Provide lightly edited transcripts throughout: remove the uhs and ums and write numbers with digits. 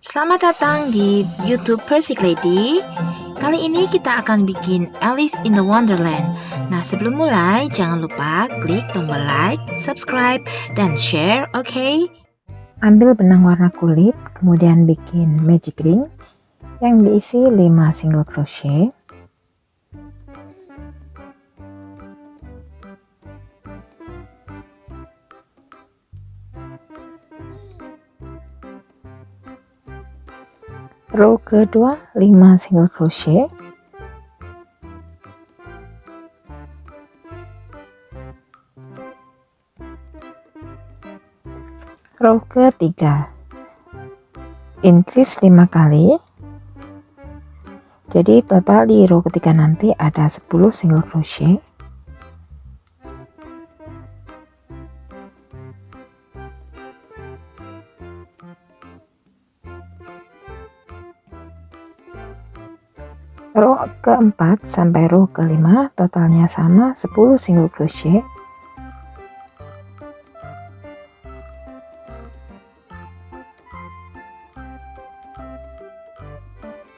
Selamat datang di YouTube Persik Lady. Kali ini kita akan bikin Alice in the Wonderland. Nah, sebelum mulai, jangan lupa klik tombol like, subscribe, dan share, oke? Ambil benang warna kulit, kemudian bikin magic ring yang diisi 5 single crochet. Row kedua 5 single crochet. Row ketiga increase 5 kali. Jadi total di row ketiga nanti ada 10 single crochet. Row keempat sampai row kelima totalnya sama, 10 single crochet.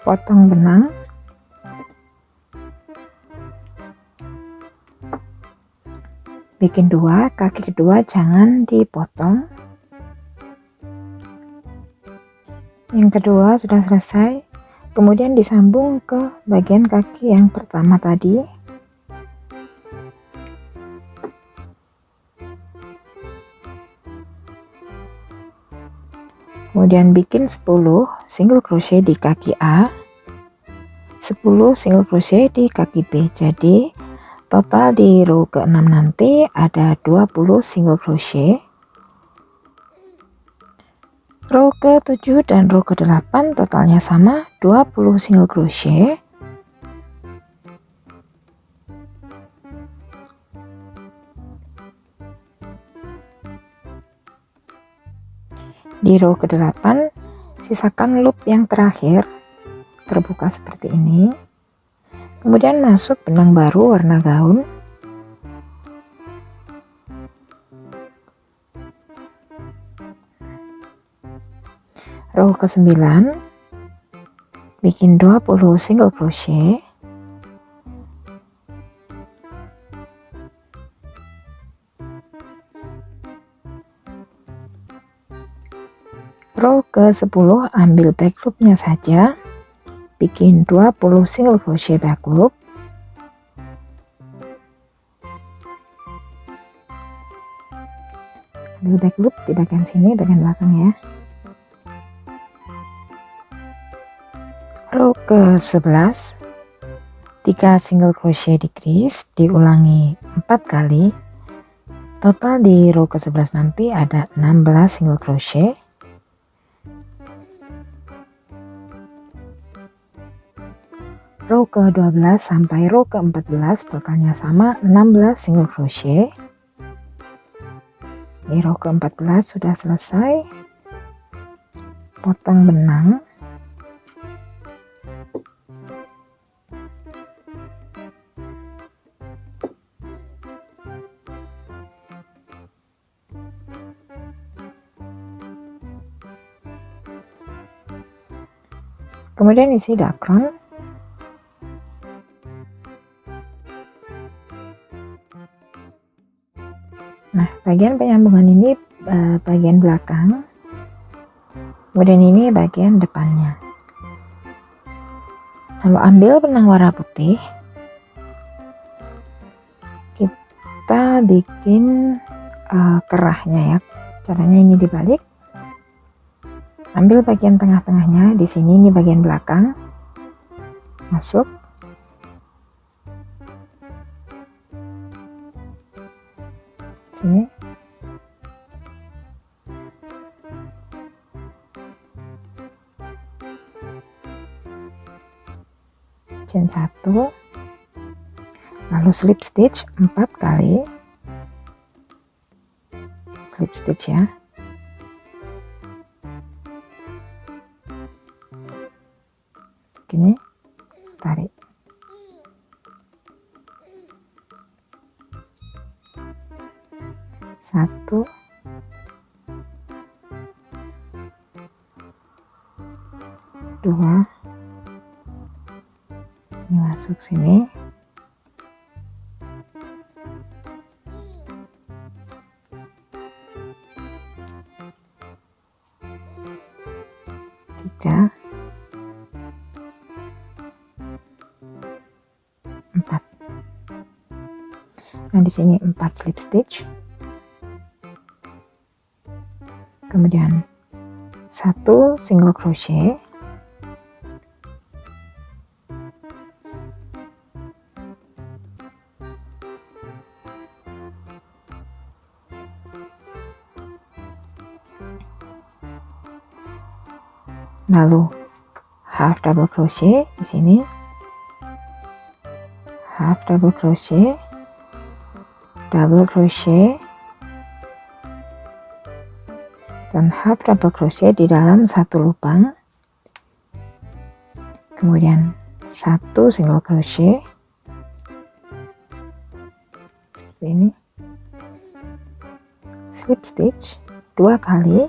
Potong benang, bikin 2, kaki kedua jangan dipotong. Yang kedua sudah selesai, kemudian disambung ke bagian kaki yang pertama tadi. Kemudian bikin 10 single crochet di kaki A, 10 single crochet di kaki B. Jadi total di row ke-6 nanti ada 20 single crochet. Row ke-7 dan row ke-8 totalnya sama, 20 single crochet. Di row ke-8 sisakan loop yang terakhir terbuka seperti ini, kemudian masuk benang baru warna gaun. Row ke-9 bikin 20 single crochet. Row ke-10 ambil back loopnya saja, bikin 20 single crochet back loop. Ambil back loop di bagian sini, bagian belakang ya. Row ke-11 3 single crochet di crease, diulangi 4 kali. Total di row ke-11 nanti ada 16 single crochet. Row ke-12 sampai row ke-14 totalnya sama, 16 single crochet. Di row ke-14 sudah selesai. Potong benang. Kemudian isi dakron. Nah, bagian penyambungan ini bagian belakang, kemudian ini bagian depannya. Lalu ambil benang warna putih, kita bikin kerahnya ya. Caranya ini dibalik, ambil bagian tengah-tengahnya, di sini ini bagian belakang, masuk. Sini. Chain 1, lalu slip stitch 4 kali. Slip stitch ya. Gini, tarik. Satu, 2, ini masuk sini, tiga, 4. Nah, di sini 4 slip stitch, kemudian 1 single crochet, lalu half double crochet di sini, half double crochet, double crochet, dan half double crochet di dalam satu lubang, kemudian 1 single crochet seperti ini, slip stitch 2 kali,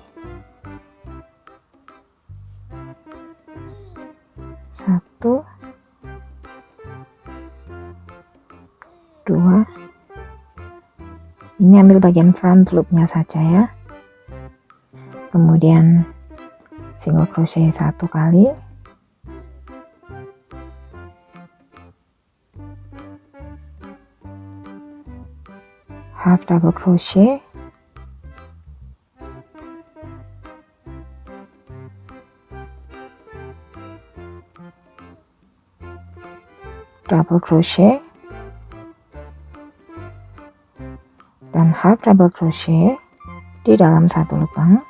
1, 2, ini ambil bagian front loopnya saja ya, kemudian single crochet 1 kali, half double crochet, double crochet, dan half double crochet di dalam satu lubang,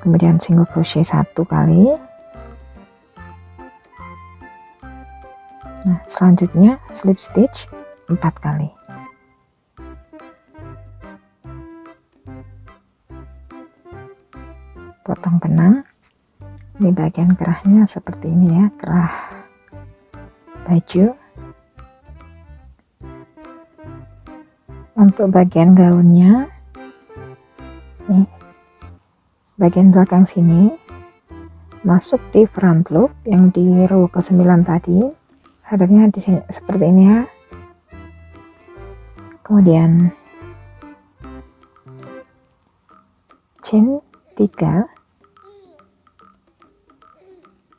kemudian single crochet 1 kali. Nah, selanjutnya slip stitch 4 kali. Potong benang. Ini bagian kerahnya seperti ini ya, kerah baju. Untuk bagian gaunnya, nih, bagian belakang sini masuk di front loop yang di row ke-9 tadi. Hadapnya di sini seperti ini ya. Kemudian chain 3.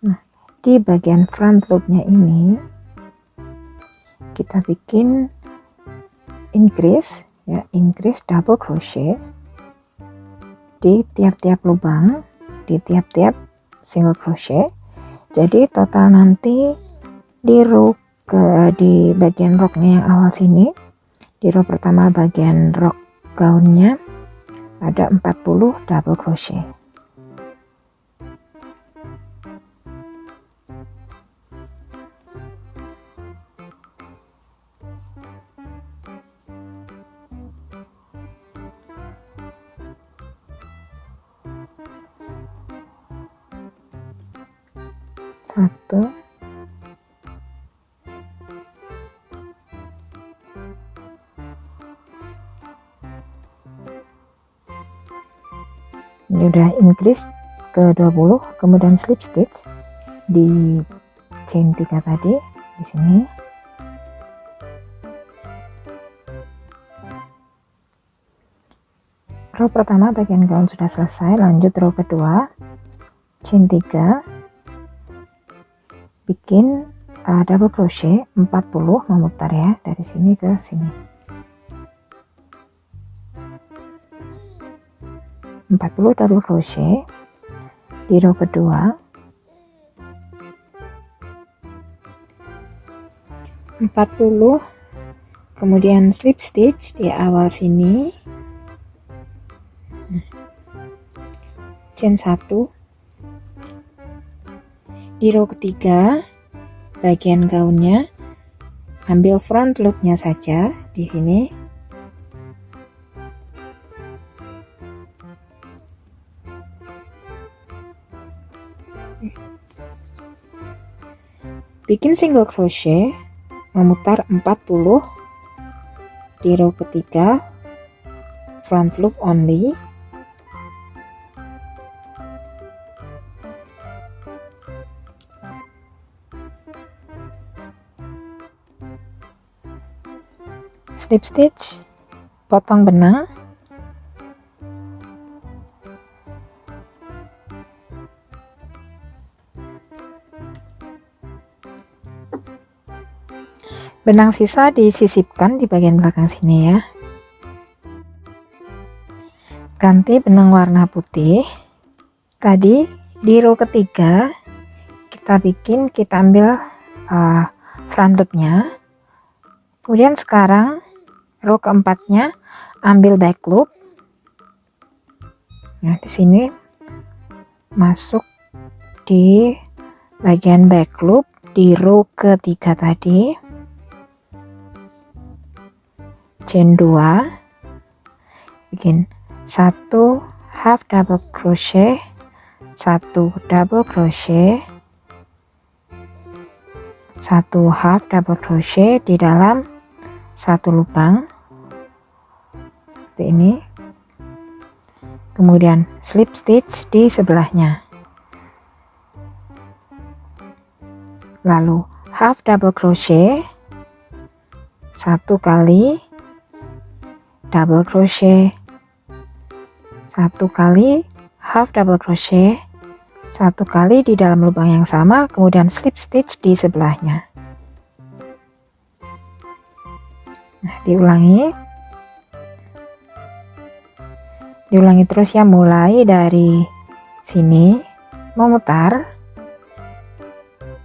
Nah, di bagian front loopnya ini kita bikin increase ya, increase double crochet di tiap-tiap lubang, di tiap-tiap single crochet. Jadi total nanti di row di bagian roknya yang awal sini, di row pertama bagian rok gaunnya ada 40 double crochet. Satu, ini udah increase ke 20, kemudian slip stitch di chain 3 tadi di sini. Row pertama bagian gaun sudah selesai, lanjut row kedua, chain 3, bikin double crochet 40, memutar ya dari sini ke sini. 40 double crochet di row kedua, 40, kemudian slip stitch di awal sini, chain 1. Di row ketiga bagian gaunnya ambil front loopnya saja di sini, bikin single crochet, memutar 40 di row ketiga, front loop only, slip stitch, potong benang, benang sisa disisipkan di bagian belakang sini ya. Ganti benang warna putih. Tadi di row ketiga kita ambil front loopnya. Kemudian sekarang row keempatnya ambil back loop. Nah, di sini masuk di bagian back loop di row ketiga tadi. Chain 2, bikin 1 half double crochet, 1 double crochet, 1 half double crochet di dalam satu lubang seperti ini, kemudian slip stitch di sebelahnya, lalu half double crochet, 1 kali double crochet, 1 kali half double crochet, 1 kali di dalam lubang yang sama, kemudian slip stitch di sebelahnya. Nah, diulangi terus ya, mulai dari sini memutar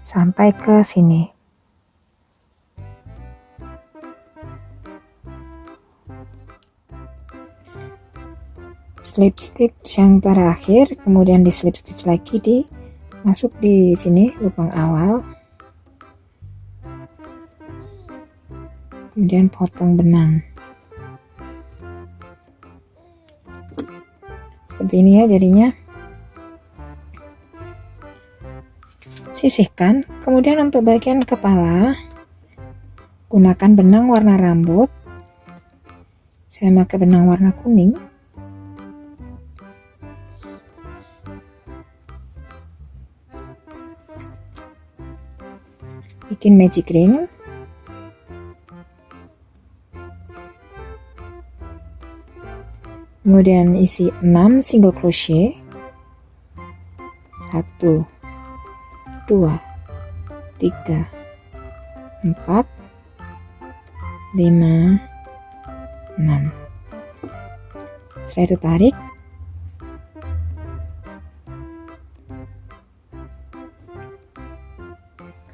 sampai ke sini. Slip stitch yang terakhir, kemudian di slip stitch lagi masuk di sini lubang awal, kemudian potong benang seperti ini ya jadinya. Sisihkan. Kemudian untuk bagian kepala gunakan benang warna rambut. Saya pakai benang warna kuning. Bikin magic ring. Kemudian isi 6 single crochet. 1 2 3 4 5 6. Setelah itu tarik.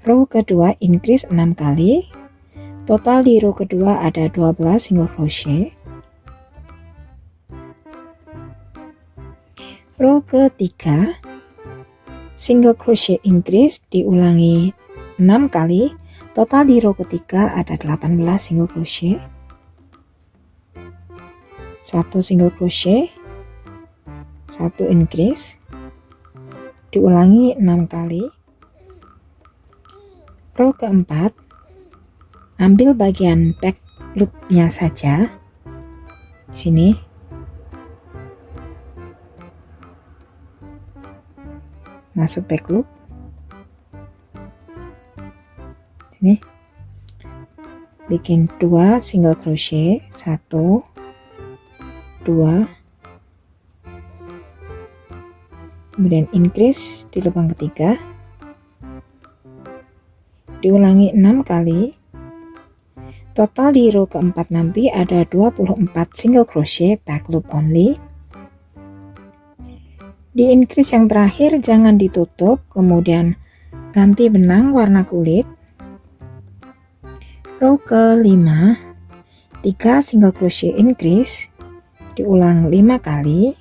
Row kedua increase 6 kali. Total di row kedua ada 12 single crochet. Row ketiga single crochet increase diulangi 6 kali. Total di row ketiga ada 18 single crochet. 1 single crochet, 1 increase, diulangi 6 kali. Row keempat, ambil bagian back loopnya saja di sini. Masuk back loop. Sini. Bikin 2 single crochet, 1 2, kemudian increase di lubang ketiga. Diulangi 6 kali. Total di row keempat nanti ada 24 single crochet back loop only. Di increase yang terakhir jangan ditutup, kemudian ganti benang warna kulit. Row kelima 3 single crochet increase, diulang 5 kali.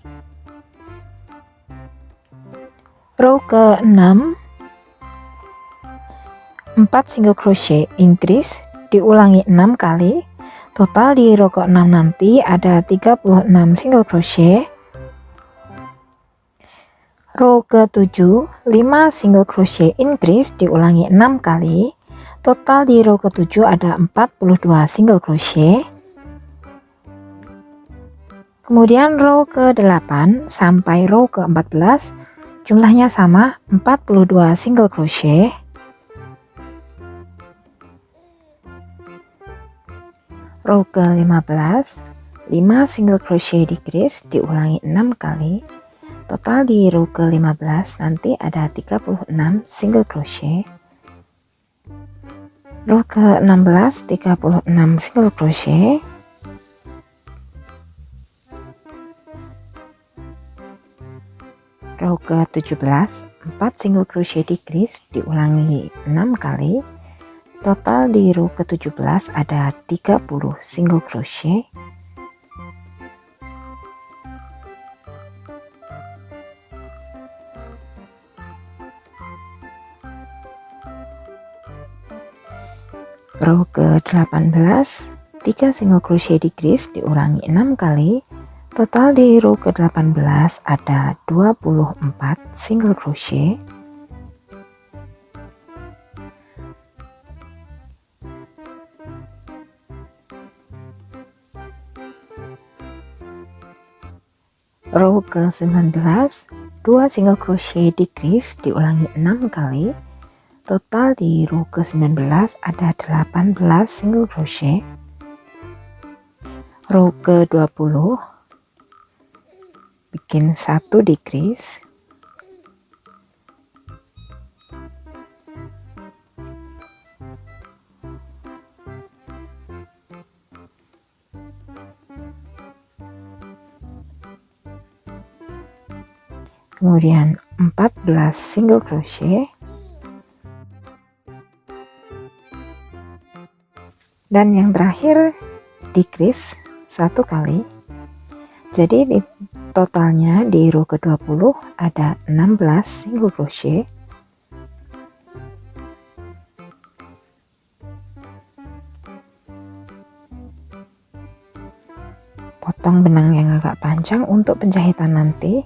Row ke-6 4 single crochet increase, diulangi 6 kali. Total di row ke-6 nanti ada 36 single crochet. Row ke-7 5 single crochet increase, diulangi 6 kali. Total di row ke-7 ada 42 single crochet. Kemudian row ke-8 sampai row ke-14 jumlahnya sama, 42 single crochet. Row ke-15, 5 single crochet decrease, diulangi 6 kali. Total di row ke-15 nanti ada 36 single crochet. Row ke-16, 36 single crochet. Row ke-17, 4 single crochet decrease, diulangi 6 kali. Total di row ke-17 ada 30 single crochet. Row ke-18, 3 single crochet decrease, diulangi 6 kali. Total di row ke-18 ada 24 single crochet. Row ke-19, 2 single crochet decrease, diulangi 6 kali. Total di row ke-19 ada 18 single crochet. Row ke-20, bikin 1 decrease. Kemudian 14 single crochet. Dan yang terakhir decrease 1 kali. Jadi totalnya di row ke-20 ada 16 single crochet. Potong benang yang agak panjang untuk penjahitan nanti.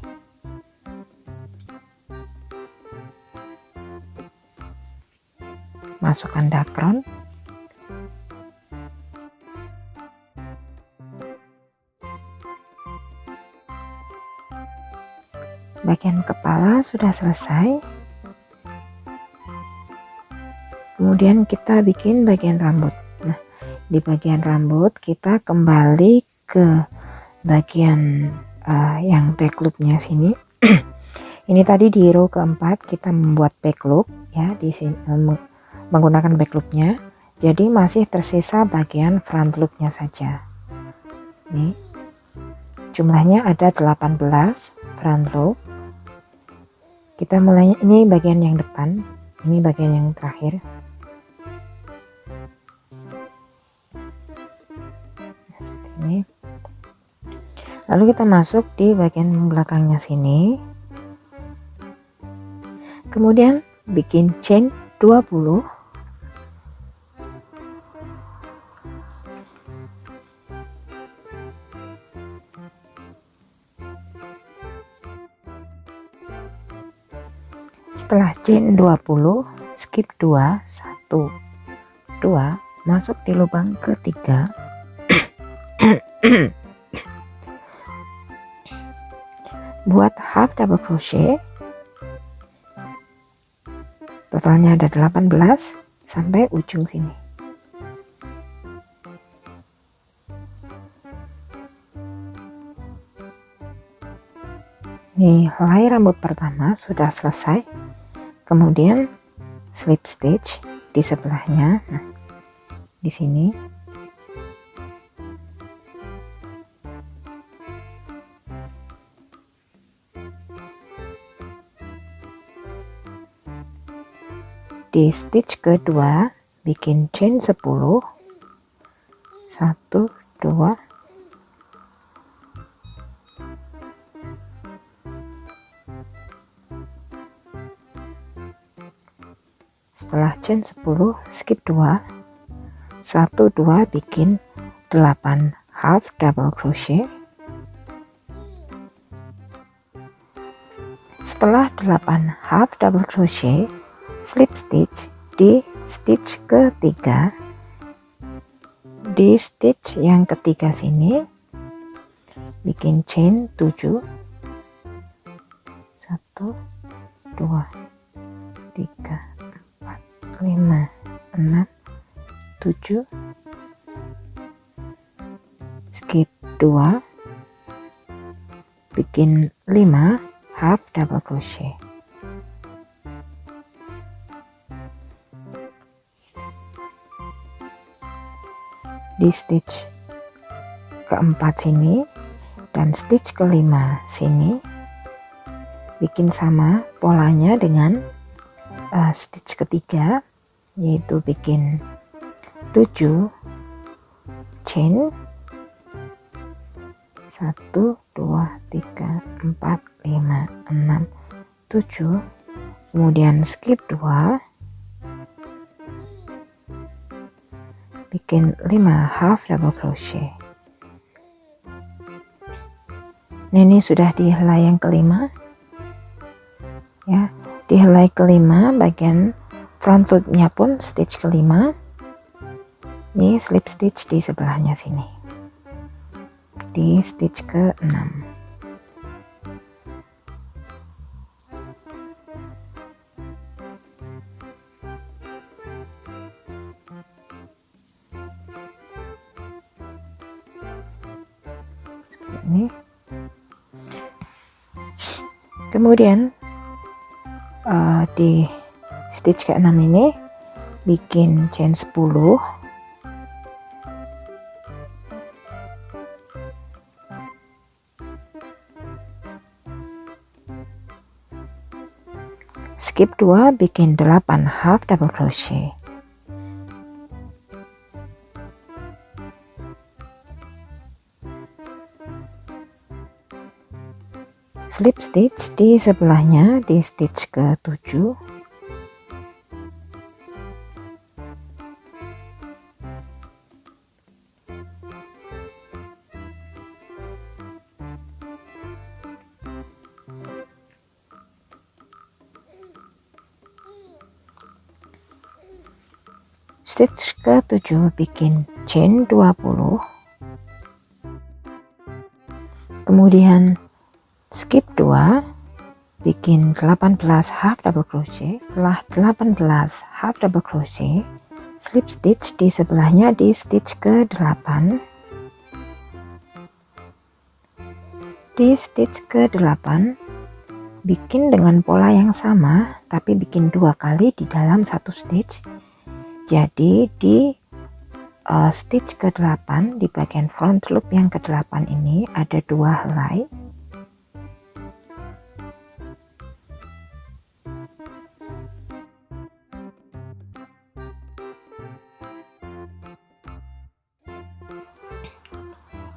Masukkan dakron. Bagian kepala sudah selesai. Kemudian kita bikin bagian rambut. Nah, di bagian rambut kita kembali ke bagian yang back loopnya sini. Ini tadi di row keempat kita membuat back loop ya, di sini menggunakan back loopnya. Jadi masih tersisa bagian front loopnya saja. Nih, jumlahnya ada 18 front loop. Kita mulai, ini bagian yang depan, ini bagian yang terakhir. Nah, seperti ini. Lalu kita masuk di bagian belakangnya sini. Kemudian bikin chain 20. Setelah chain 20, skip 2, 1, 2, masuk di lubang ketiga. Buat half double crochet. Totalnya ada 18 sampai ujung sini. Nih, helai rambut pertama sudah selesai. Kemudian slip stitch di sebelahnya. Nah, di sini. Di stitch kedua bikin chain 10. 1, 2, setelah chain 10 skip 2, 1, 2, bikin 8 half double crochet. Setelah 8 half double crochet, slip stitch di stitch ketiga. Di stitch yang ketiga sini bikin chain 7. 1, 2, 3, 4, 5, 6, 7. 2, bikin 5 half double crochet. Di stitch keempat sini dan stitch kelima sini bikin sama polanya dengan stitch ketiga, yaitu bikin 7 chain, 1 2 3 4 5 6 7, kemudian skip 2, bikin 5 half double crochet. Ini sudah di helai yang kelima ya. Di helai kelima bagian front loopnya pun stitch kelima. Ini slip stitch di sebelahnya sini, di stitch ke-6. Ini kemudian di stitch ke-6 ini bikin chain 10, skip 2, bikin 8 half double crochet. Slip stitch di sebelahnya di stitch ke-7. Stitch ke-7 bikin chain 20. Kemudian skip 2, bikin 18 half double crochet. Setelah 18 half double crochet, slip stitch di sebelahnya di stitch ke-8. Di stitch ke-8 bikin dengan pola yang sama, tapi bikin 2 kali di dalam satu stitch. Jadi di stitch ke-8 di bagian front loop yang ke-8 ini ada 2 helai.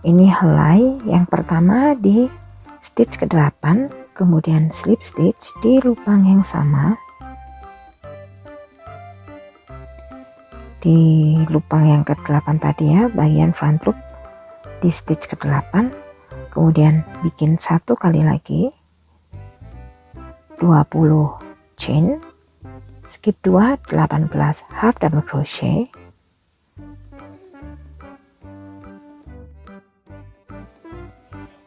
Ini helai yang pertama di stitch ke-8, kemudian slip stitch di lubang yang sama. Di lubang yang ke-8 tadi ya, bagian front loop di stitch ke-8, kemudian bikin 1 kali lagi 20 chain, skip 2, 18 half double crochet.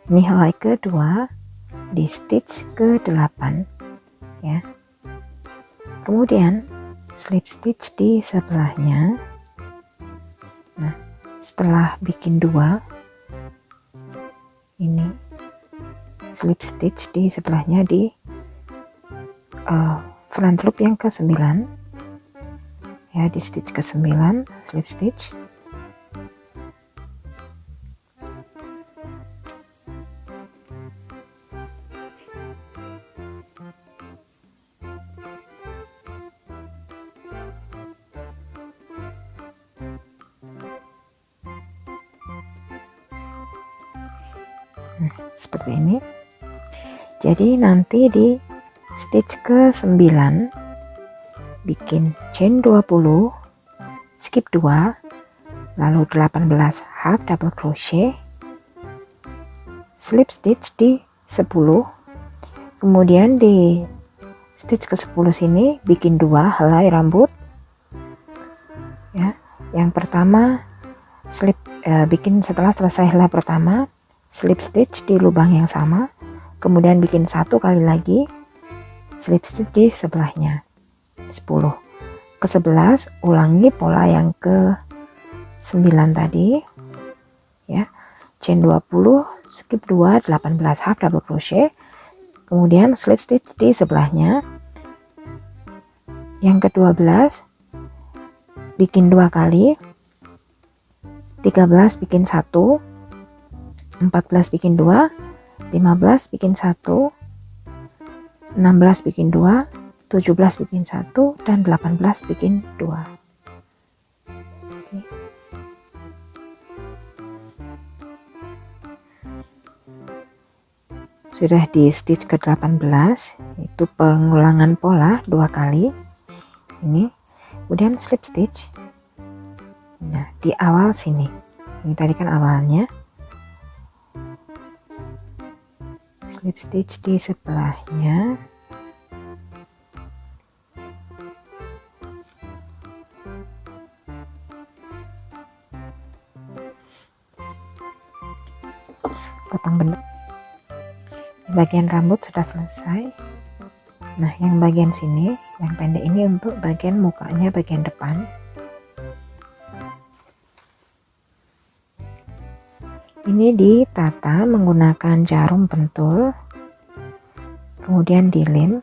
Ini helai kedua di stitch ke-8 ya. Kemudian slip stitch di sebelahnya. Nah, setelah bikin 2 ini slip stitch di sebelahnya di front loop yang ke-9 ya, di stitch ke-9 slip stitch. Seperti ini. Jadi nanti di stitch ke-9 bikin chain 20, skip 2, lalu 18 half double crochet, slip stitch di 10, kemudian di stitch ke-10 sini bikin 2 helai rambut ya. Yang pertama bikin setelah selesai helai pertama, slip stitch di lubang yang sama, kemudian bikin 1 kali lagi slip stitch di sebelahnya 10. Ke-11 ulangi pola yang ke-9 tadi ya. chain 20, skip 2, 18 half double crochet, kemudian slip stitch di sebelahnya. Yang ke-12 bikin 2 kali, 13 bikin 1, 14 bikin 2, 15 bikin 1, 16 bikin 2, 17 bikin 1, dan 18 bikin 2. Oke. Sudah di stitch ke-18, itu pengulangan pola 2 kali. Ini kemudian slip stitch. Nah, di awal sini, ini tadi kan awalnya, slip stitch di sebelahnya, potong benang. Bagian rambut sudah selesai. Nah, yang bagian sini, yang pendek ini untuk bagian mukanya, bagian depan. Ini ditata menggunakan jarum pentul, kemudian dilem.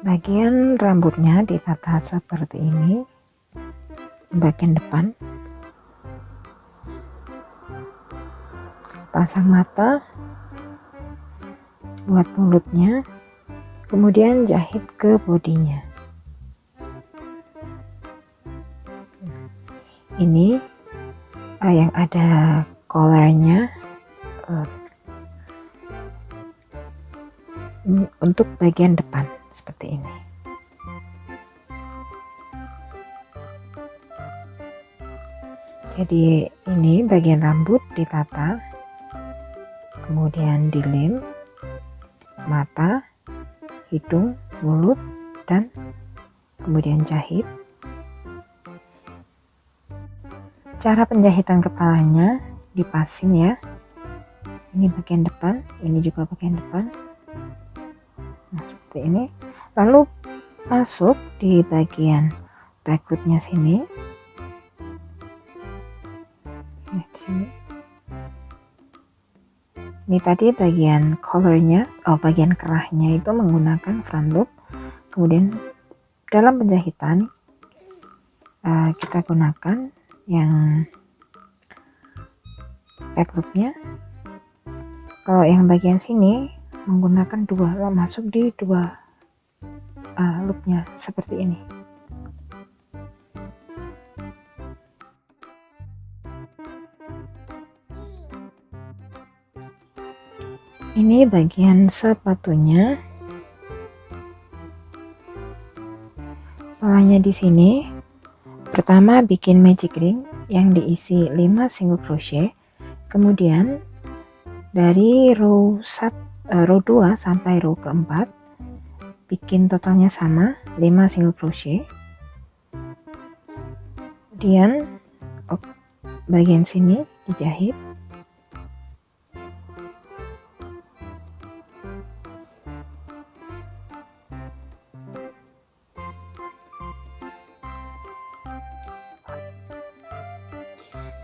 Bagian rambutnya ditata seperti ini, bagian depan. Pasang mata, buat mulutnya, kemudian jahit ke bodinya. Ini yang ada collarnya, untuk bagian depan seperti ini. Jadi ini bagian rambut ditata, kemudian dilem, mata, hidung, mulut, dan kemudian jahit. Cara penjahitan kepalanya dipasin ya. Ini bagian depan, ini juga bagian depan. Nah, seperti ini. Lalu masuk di bagian backloopnya sini. Nah, di sini. Ini tadi bagian collarnya, bagian kerahnya itu menggunakan front loop. Kemudian dalam penjahitan kita gunakan yang backloopnya. Kalau yang bagian sini menggunakan dua, masuk di dua loopnya seperti ini. Ini bagian sepatunya. Polanya di sini. Pertama bikin magic ring yang diisi 5 single crochet. Kemudian dari row 2 sampai row keempat bikin totalnya sama 5 single crochet. Kemudian bagian sini dijahit.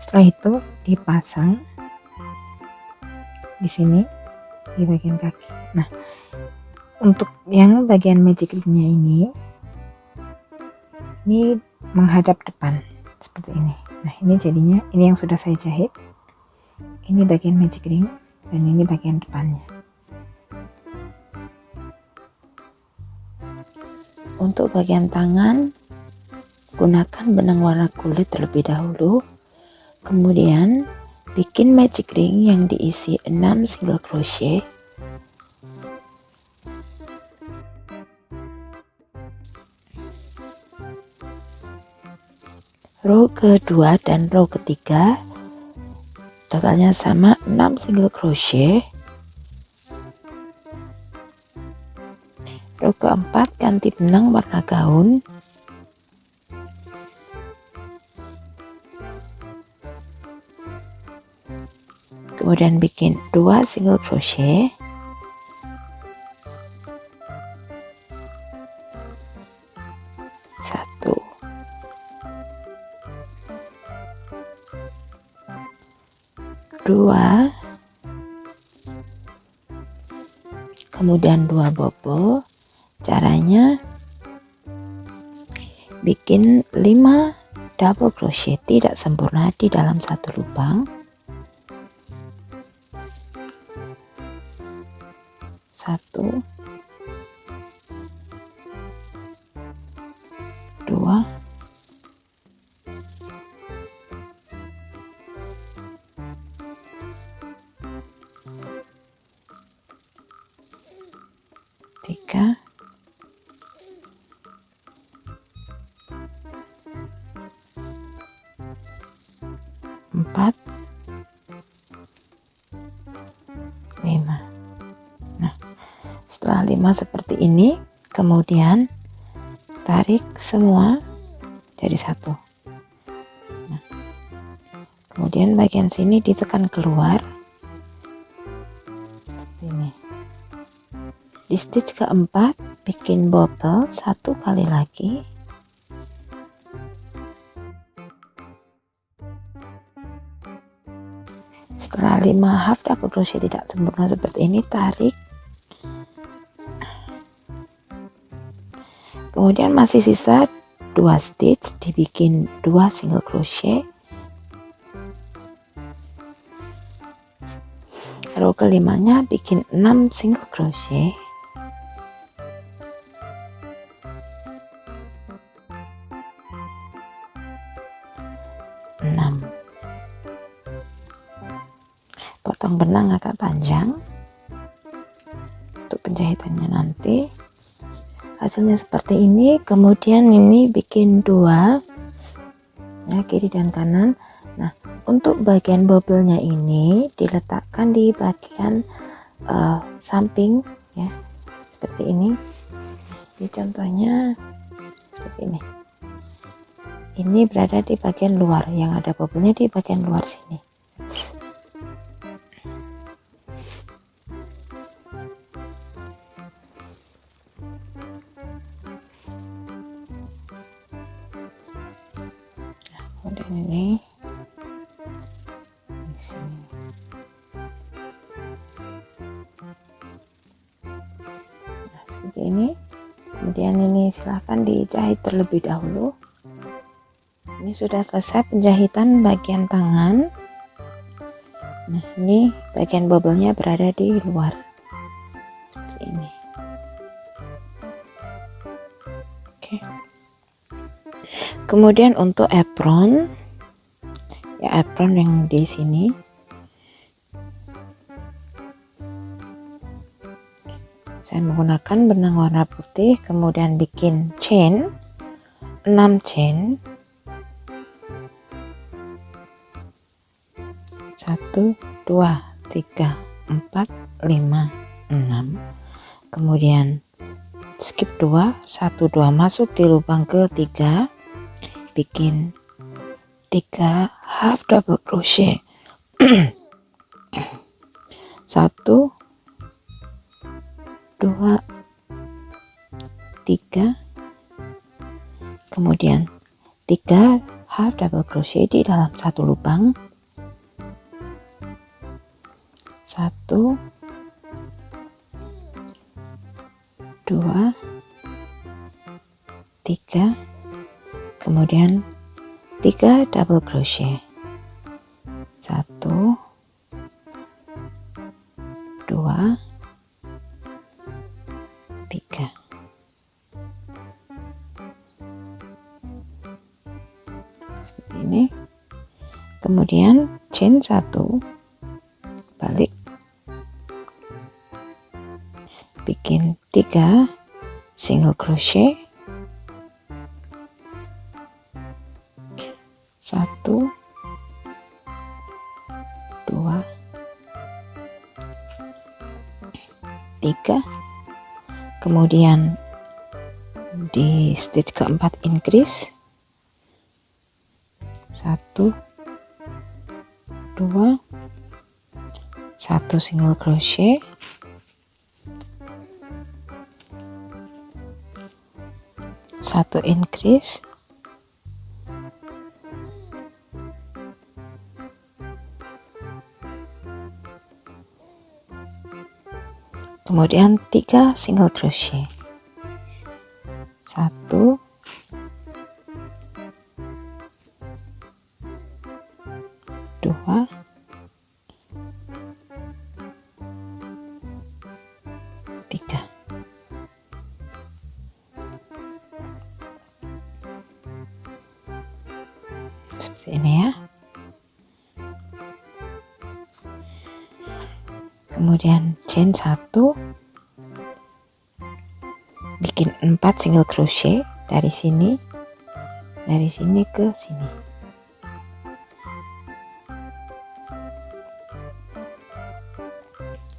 Setelah itu dipasang di sini di bagian kaki. Nah, untuk yang bagian magic ringnya ini menghadap depan seperti ini. Nah, ini jadinya, ini yang sudah saya jahit. Ini bagian magic ring dan ini bagian depannya. Untuk bagian tangan, gunakan benang warna kulit terlebih dahulu. Kemudian bikin magic ring yang diisi 6 single crochet. Row kedua dan row ketiga totalnya sama 6 single crochet. Row keempat ganti benang warna gaun. kemudian bikin 2 single crochet, satu, dua, kemudian 2 bobol. Caranya bikin 5 double crochet tidak sempurna di dalam satu lubang, satu, dua, tiga, empat, lima. Nah, setelah 5 seperti ini, kemudian tarik semua jadi satu. Nah, kemudian bagian sini ditekan keluar seperti ini. Di stitch keempat bikin bobble 1 kali lagi, setelah 5 half double crochet tidak sempurna seperti ini, tarik, kemudian masih sisa 2 stitch, dibikin 2 single crochet, row kelimanya bikin 6 single crochet, potong benang agak panjang untuk penjahitannya nanti. Hasilnya seperti ini. Kemudian ini bikin 2 ya, kiri dan kanan. Nah, untuk bagian bobelnya ini diletakkan di bagian samping ya, seperti ini. Ini contohnya seperti ini. Ini berada di bagian luar, yang ada bobelnya di bagian luar sini. Kemudian ini di sini. Nah, seperti ini. Kemudian ini silahkan dijahit terlebih dahulu. Ini sudah selesai penjahitan bagian tangan. Nah, ini bagian bobelnya berada di luar seperti ini. Oke. Kemudian untuk apron, ya apron yang di sini, saya menggunakan benang warna putih, kemudian bikin chain 6 chain, 1, 2, 3, 4, 5, 6, kemudian skip 2, 1, 2 masuk di lubang ketiga, bikin 3 half double crochet, 1, 2, 3, kemudian 3 half double crochet di dalam satu lubang, 1, 2, 3, kemudian 3 double crochet, 1, 2, 3. Seperti ini. Kemudian chain 1, balik, bikin 3 single crochet, 1, 2, 3, kemudian di stitch keempat increase, 1, 2, 1 single crochet, 1 increase, kemudian 3 single crochet, 1, 2, 3. Seperti ini ya. Kemudian chain 1, bikin 4 single crochet dari sini ke sini.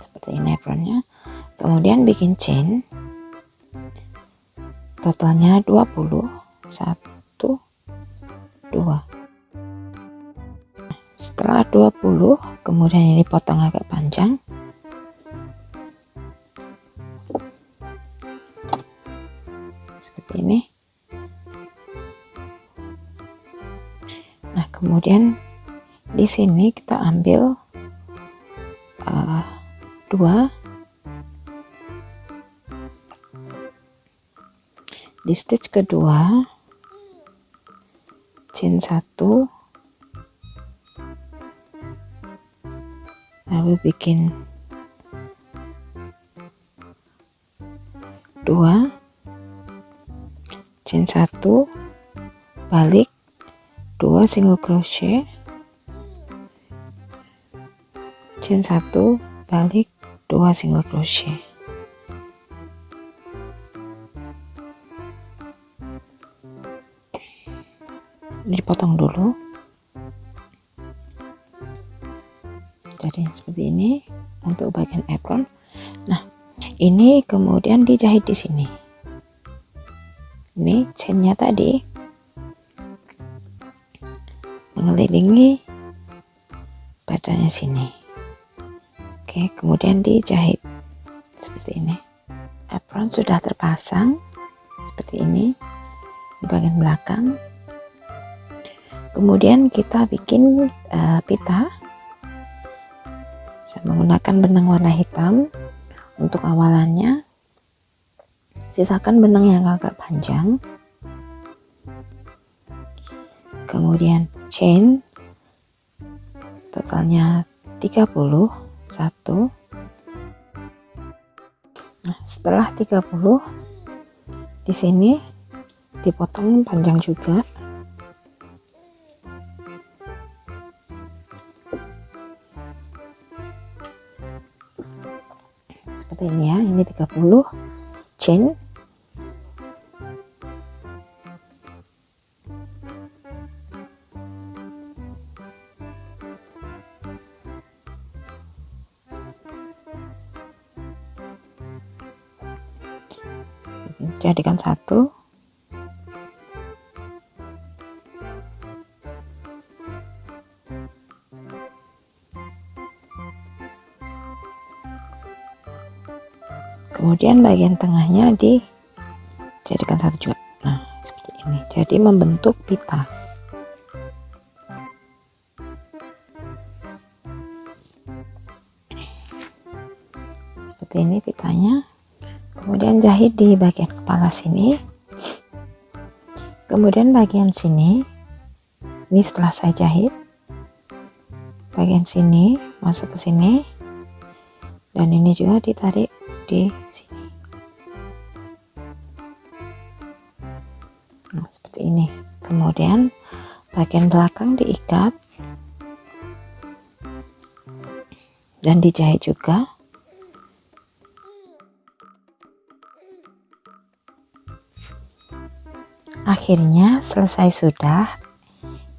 Seperti ini apronnya. Kemudian bikin chain, totalnya 20, 1, 2. Setelah 20, kemudian ini potong agak panjang. Seperti ini. Nah, kemudian di sini kita ambil 2 di stitch kedua, chain 1, lalu bikin 2, chain 1, balik 2 single crochet, chain 1, balik 2 single crochet. Dipotong dulu. Jadi seperti ini untuk bagian apron. Nah, ini kemudian dijahit di sini. Ini chainnya tadi mengelilingi badannya sini. Oke, kemudian dijahit seperti ini. Apron sudah terpasang seperti ini di bagian belakang. Kemudian kita bikin pita. Saya menggunakan benang warna hitam untuk awalannya. Sisakan benang yang agak panjang. Kemudian chain, totalnya 30, 1. Nah, setelah 30, di sini dipotong panjang juga. Seperti ini ya, ini 30 chain. Jadikan 1. Kemudian bagian tengahnya dijadikan 1 juga. Nah, seperti ini. Jadi membentuk pita. Seperti ini pitanya. Kemudian jahit di bagian kepala sini. Kemudian bagian sini. Ini setelah saya jahit. Bagian sini masuk ke sini. Dan ini juga ditarik di sini. Nah, seperti ini. Kemudian bagian belakang diikat dan dijahit juga. Akhirnya selesai sudah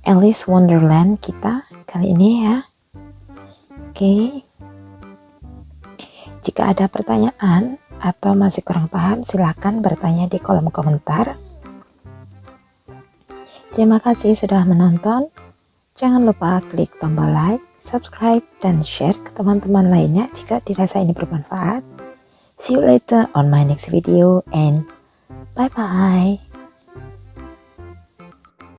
Alice Wonderland kita kali ini ya. Oke. Jika ada pertanyaan atau masih kurang paham, silahkan bertanya di kolom komentar. Terima kasih sudah menonton. Jangan lupa klik tombol like, subscribe, dan share ke teman-teman lainnya jika dirasa ini bermanfaat. See you later on my next video and bye-bye.